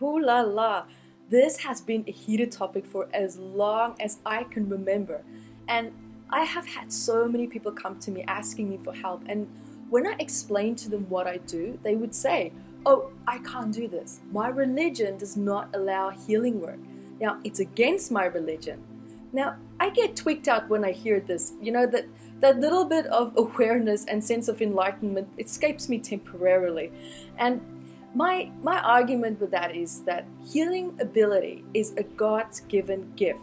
Ooh la la. This has been a heated topic for as long as I can remember. And I have had so many people come to me asking me for help. And when I explain to them what I do, they would say, "Oh, I can't do this. My religion does not allow healing work." Now, it's against my religion. Now, I get tweaked out when I hear this. That little bit of awareness and sense of enlightenment escapes me temporarily. And my argument with that is that healing ability is a God's given gift.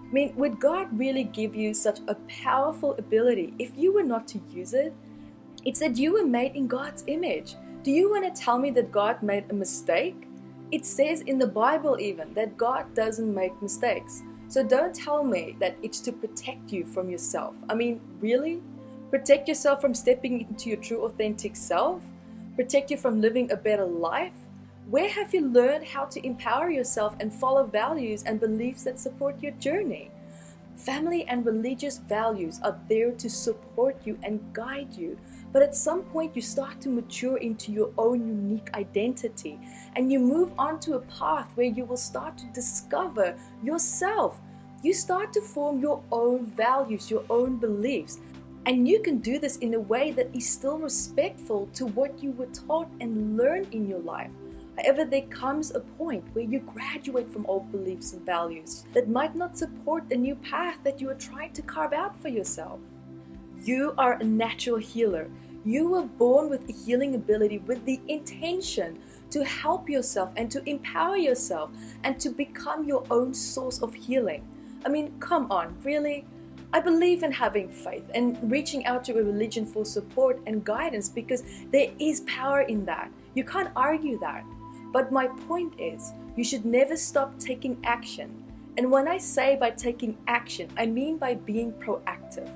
I mean, would God really give you such a powerful ability if you were not to use it? It's that you were made in God's image. Do you want to tell me that God made a mistake? It says in the Bible even that God doesn't make mistakes. So don't tell me that it's to protect you from yourself. I mean, really? Protect yourself from stepping into your true authentic self? Protect you from living a better life? Where have you learned how to empower yourself and follow values and beliefs that support your journey? Family and religious values are there to support you and guide you. But at some point you start to mature into your own unique identity and you move on to a path where you will start to discover yourself. You start to form your own values, your own beliefs. And you can do this in a way that is still respectful to what you were taught and learned in your life. However, there comes a point where you graduate from old beliefs and values that might not support a new path that you are trying to carve out for yourself. You are a natural healer. You were born with a healing ability with the intention to help yourself and to empower yourself and to become your own source of healing. I mean, come on, really? I believe in having faith and reaching out to a religion for support and guidance because there is power in that. You can't argue that. But my point is, you should never stop taking action. And when I say by taking action, I mean by being proactive.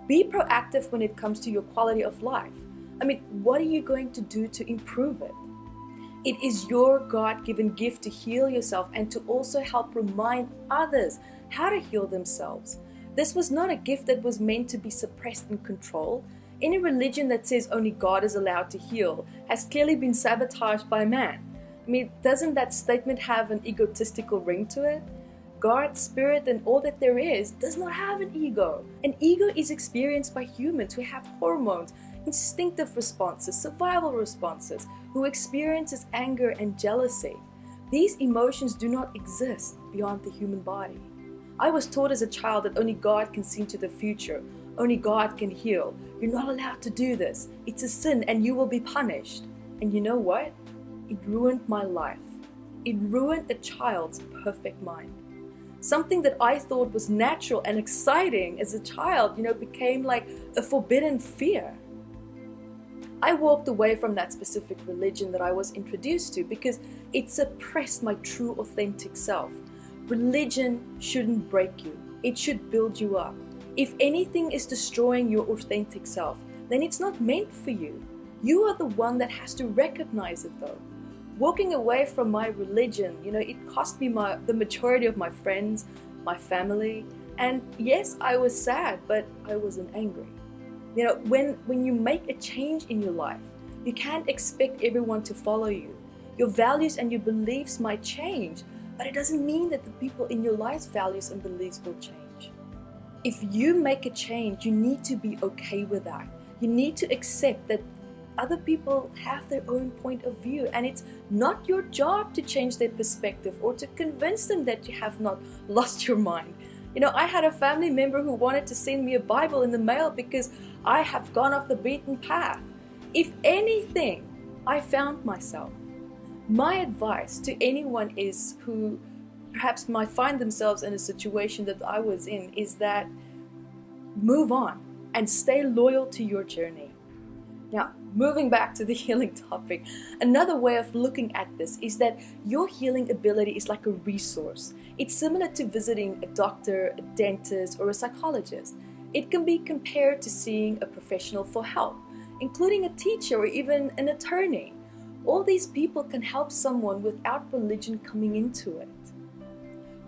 Be proactive when it comes to your quality of life. I mean, what are you going to do to improve it? It is your God-given gift to heal yourself and to also help remind others how to heal themselves. This was not a gift that was meant to be suppressed and controlled. Any religion that says only God is allowed to heal has clearly been sabotaged by man. I mean, doesn't that statement have an egotistical ring to it? God, spirit, and all that there is does not have an ego. An ego is experienced by humans who have hormones, instinctive responses, survival responses, who experiences anger and jealousy. These emotions do not exist beyond the human body. I was taught as a child that only God can see into the future. Only God can heal. You're not allowed to do this. It's a sin and you will be punished. And you know what? It ruined my life. It ruined a child's perfect mind. Something that I thought was natural and exciting as a child, became like a forbidden fear. I walked away from that specific religion that I was introduced to because it suppressed my true authentic self. Religion shouldn't break you. It should build you up. If anything is destroying your authentic self, then it's not meant for you. You are the one that has to recognize it though. Walking away from my religion, it cost me the majority of my friends, my family, and yes, I was sad, but I wasn't angry. When you make a change in your life, you can't expect everyone to follow you. Your values and your beliefs might change, but it doesn't mean that the people in your life's values and beliefs will change. If you make a change, you need to be okay with that. You need to accept that other people have their own point of view, and it's not your job to change their perspective or to convince them that you have not lost your mind. I had a family member who wanted to send me a Bible in the mail because I have gone off the beaten path. If anything, I found myself. My advice to anyone is who perhaps might find themselves in a situation that I was in is that move on and stay loyal to your journey. Now, moving back to the healing topic, another way of looking at this is that your healing ability is like a resource. It's similar to visiting a doctor, a dentist, or a psychologist. It can be compared to seeing a professional for help, including a teacher or even an attorney. All these people can help someone without religion coming into it.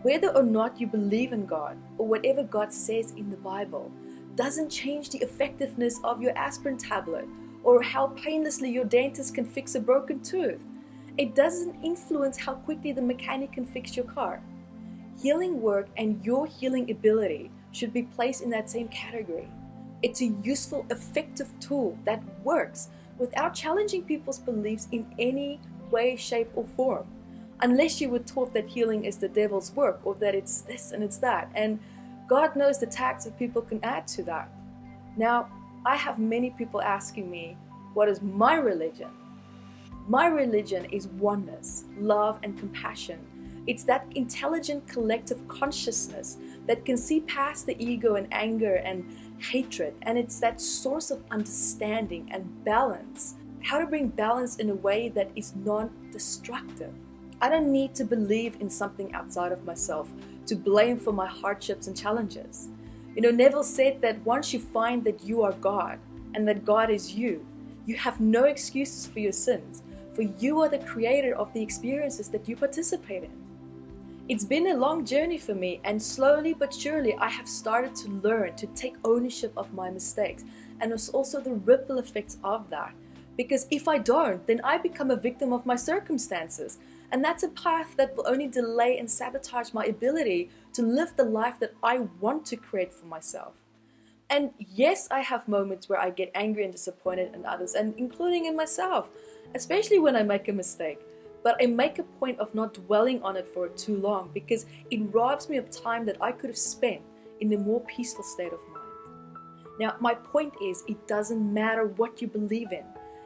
Whether or not you believe in God or whatever God says in the Bible doesn't change the effectiveness of your aspirin tablet or how painlessly your dentist can fix a broken tooth. It doesn't influence how quickly the mechanic can fix your car. Healing work and your healing ability should be placed in that same category. It's a useful, effective tool that works without challenging people's beliefs in any way, shape, or form. Unless you were taught that healing is the devil's work, or that it's this and it's that. And God knows the tags that people can add to that. Now, I have many people asking me, what is my religion? My religion is oneness, love, and compassion. It's that intelligent collective consciousness that can see past the ego and anger and hatred. And it's that source of understanding and balance. How to bring balance in a way that is non-destructive. I don't need to believe in something outside of myself to blame for my hardships and challenges. Neville said that once you find that you are God and that God is you, you have no excuses for your sins, for you are the creator of the experiences that you participate in. It's been a long journey for me, and slowly but surely I have started to learn to take ownership of my mistakes, and it's also the ripple effects of that. Because if I don't, then I become a victim of my circumstances. And that's a path that will only delay and sabotage my ability to live the life that I want to create for myself. And yes, I have moments where I get angry and disappointed in others, and including in myself, especially when I make a mistake. But I make a point of not dwelling on it for too long, because it robs me of time that I could have spent in a more peaceful state of mind. Now, my point is, it doesn't matter what you believe in,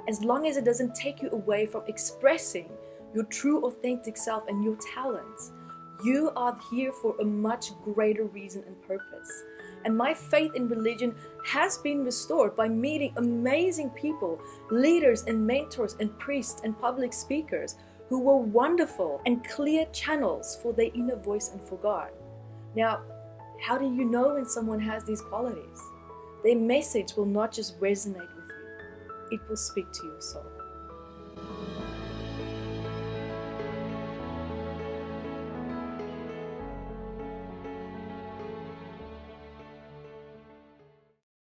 as long as it doesn't take you away from expressing your true authentic self and your talents. You are here for a much greater reason and purpose. And my faith in religion has been restored by meeting amazing people, leaders and mentors and priests and public speakers who were wonderful and clear channels for their inner voice and for God. Now, how do you know when someone has these qualities? Their message will not just resonate with you, it will speak to your soul.